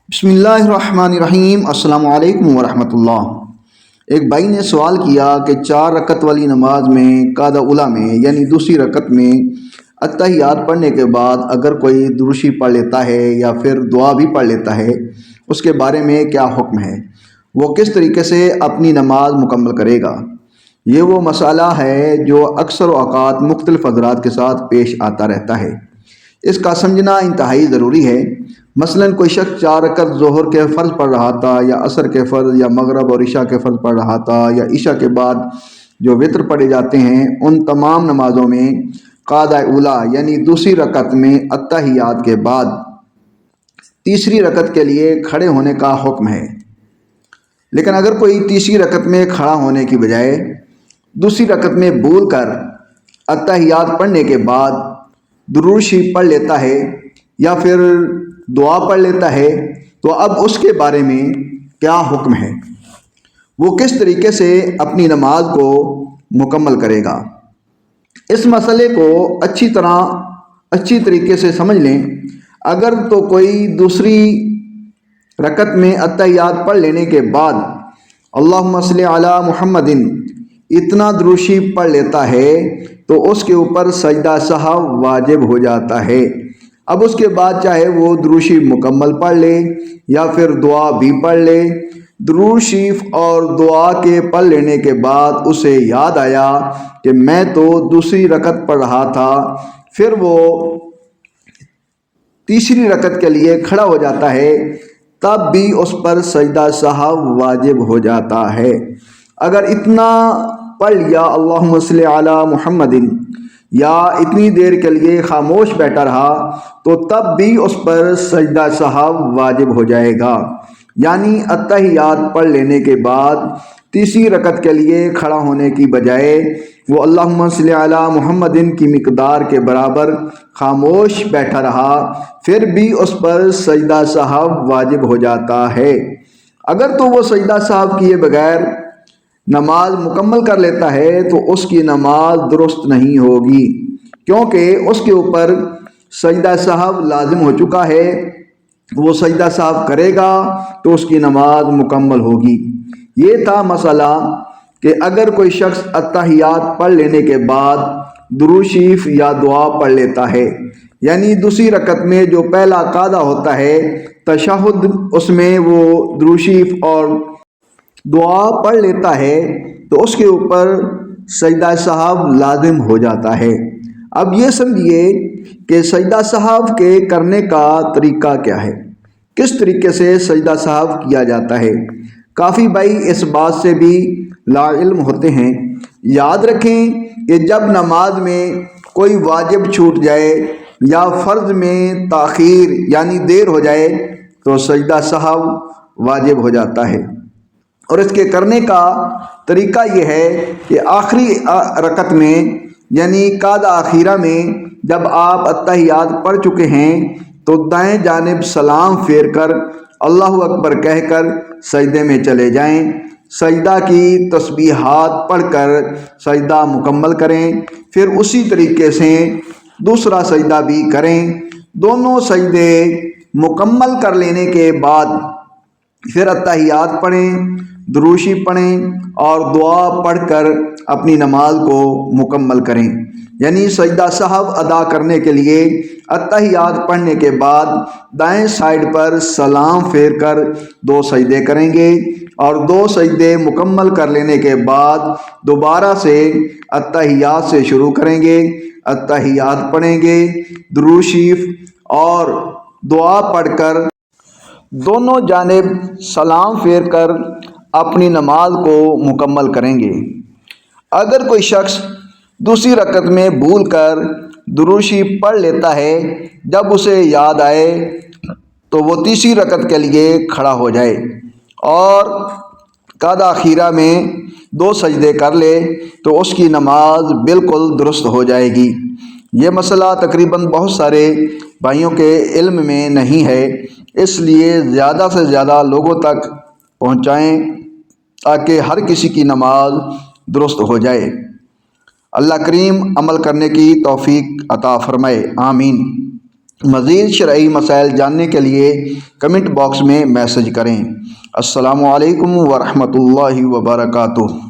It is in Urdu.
بسم اللہ الرحمن الرحیم۔ السلام علیکم ورحمۃ اللہ۔ ایک بھائی نے سوال کیا کہ 4 رکعت والی نماز میں قعدہ اولیٰ میں یعنی دوسری رکعت میں اتحیات پڑھنے کے بعد اگر کوئی درشی پڑھ لیتا ہے یا پھر دعا بھی پڑھ لیتا ہے، اس کے بارے میں کیا حکم ہے؟ وہ کس طریقے سے اپنی نماز مکمل کرے گا؟ یہ وہ مسئلہ ہے جو اکثر اوقات مختلف حضرات کے ساتھ پیش آتا رہتا ہے۔ اس کا سمجھنا انتہائی ضروری ہے۔ مثلاً کوئی شخص 4 رکعت ظہر کے فرض پڑھ رہا تھا یا عصر کے فرض یا مغرب اور عشاء کے فرض پڑھ رہا تھا یا عشاء کے بعد جو وتر پڑھے جاتے ہیں، ان تمام نمازوں میں قعدہ اولیٰ یعنی دوسری رکعت میں اتحیات کے بعد تیسری رکعت کے لیے کھڑے ہونے کا حکم ہے۔ لیکن اگر کوئی تیسری رکعت میں کھڑا ہونے کی بجائے دوسری رکعت میں بھول کر اتحیات پڑھنے کے بعد درود شریف پڑھ لیتا ہے یا پھر دعا پڑھ لیتا ہے، تو اب اس کے بارے میں کیا حکم ہے؟ وہ کس طریقے سے اپنی نماز کو مکمل کرے گا؟ اس مسئلے کو اچھی طریقے سے سمجھ لیں۔ اگر تو کوئی دوسری رکعت میں اتحیات پڑھ لینے کے بعد اللہم صلی علی محمد اتنا درود شریف پڑھ لیتا ہے تو اس کے اوپر سجدہ سہو واجب ہو جاتا ہے۔ اب اس کے بعد چاہے وہ درود شریف مکمل پڑھ لے یا پھر دعا بھی پڑھ لے، درود شریف اور دعا کے پڑھ لینے کے بعد اسے یاد آیا کہ میں تو دوسری رکعت پڑھ رہا تھا، پھر وہ تیسری رکعت کے لیے کھڑا ہو جاتا ہے، تب بھی اس پر سجدہ سہو واجب ہو جاتا ہے۔ اگر اتنا پڑھ لیا اللہم صلی علی محمد یا اتنی دیر کے لیے خاموش بیٹھا رہا تو تب بھی اس پر سجدہ سہو واجب ہو جائے گا، یعنی اتحیات پڑھ لینے کے بعد تیسری رکعت کے لیے کھڑا ہونے کی بجائے وہ اللہم صلی علی محمد کی مقدار کے برابر خاموش بیٹھا رہا، پھر بھی اس پر سجدہ سہو واجب ہو جاتا ہے۔ اگر تو وہ سجدہ سہو کیے بغیر نماز مکمل کر لیتا ہے تو اس کی نماز درست نہیں ہوگی، کیونکہ اس کے اوپر سجدہ سہو لازم ہو چکا ہے۔ وہ سجدہ سہو کرے گا تو اس کی نماز مکمل ہوگی۔ یہ تھا مسئلہ کہ اگر کوئی شخص اتحیات پڑھ لینے کے بعد درود شریف یا دعا پڑھ لیتا ہے، یعنی دوسری رکعت میں جو پہلا قعدہ ہوتا ہے تشہد، اس میں وہ درود شریف اور دعا پڑھ لیتا ہے تو اس کے اوپر سجدہ سہو لازم ہو جاتا ہے۔ اب یہ سمجھیے کہ سجدہ سہو کے کرنے کا طریقہ کیا ہے، کس طریقے سے سجدہ سہو کیا جاتا ہے۔ کافی بھائی اس بات سے بھی لا علم ہوتے ہیں۔ یاد رکھیں کہ جب نماز میں کوئی واجب چھوٹ جائے یا فرض میں تاخیر یعنی دیر ہو جائے تو سجدہ سہو واجب ہو جاتا ہے، اور اس کے کرنے کا طریقہ یہ ہے کہ آخری رکعت میں یعنی قعدہ اخیرہ میں جب آپ اتحیات پڑھ چکے ہیں تو دائیں جانب سلام پھیر کر اللہ اکبر کہہ کر سجدے میں چلے جائیں، سجدہ کی تسبیحات پڑھ کر سجدہ مکمل کریں، پھر اسی طریقے سے دوسرا سجدہ بھی کریں۔ دونوں سجدے مکمل کر لینے کے بعد پھر اتحیات پڑھیں، درود شریف پڑھیں اور دعا پڑھ کر اپنی نماز کو مکمل کریں۔ یعنی سجدہ سہو ادا کرنے کے لیے اتحیات پڑھنے کے بعد دائیں سائیڈ پر سلام پھیر کر 2 سجدے کریں گے، اور 2 سجدے مکمل کر لینے کے بعد دوبارہ سے اتحیات سے شروع کریں گے، اتحیات پڑھیں گے، درود شریف اور دعا پڑھ کر دونوں جانب سلام پھیر کر اپنی نماز کو مکمل کریں گے۔ اگر کوئی شخص دوسری رکعت میں بھول کر درود شریف پڑھ لیتا ہے، جب اسے یاد آئے تو وہ تیسری رکعت کے لیے کھڑا ہو جائے اور قعدہ اخیرہ میں 2 سجدے کر لے تو اس کی نماز بالکل درست ہو جائے گی۔ یہ مسئلہ تقریباً بہت سارے بھائیوں کے علم میں نہیں ہے، اس لیے زیادہ سے زیادہ لوگوں تک پہنچائیں تاکہ ہر کسی کی نماز درست ہو جائے۔ اللہ کریم عمل کرنے کی توفیق عطا فرمائے، آمین۔ مزید شرعی مسائل جاننے کے لیے کمنٹ باکس میں میسج کریں۔ السلام علیکم ورحمۃ اللہ وبرکاتہ۔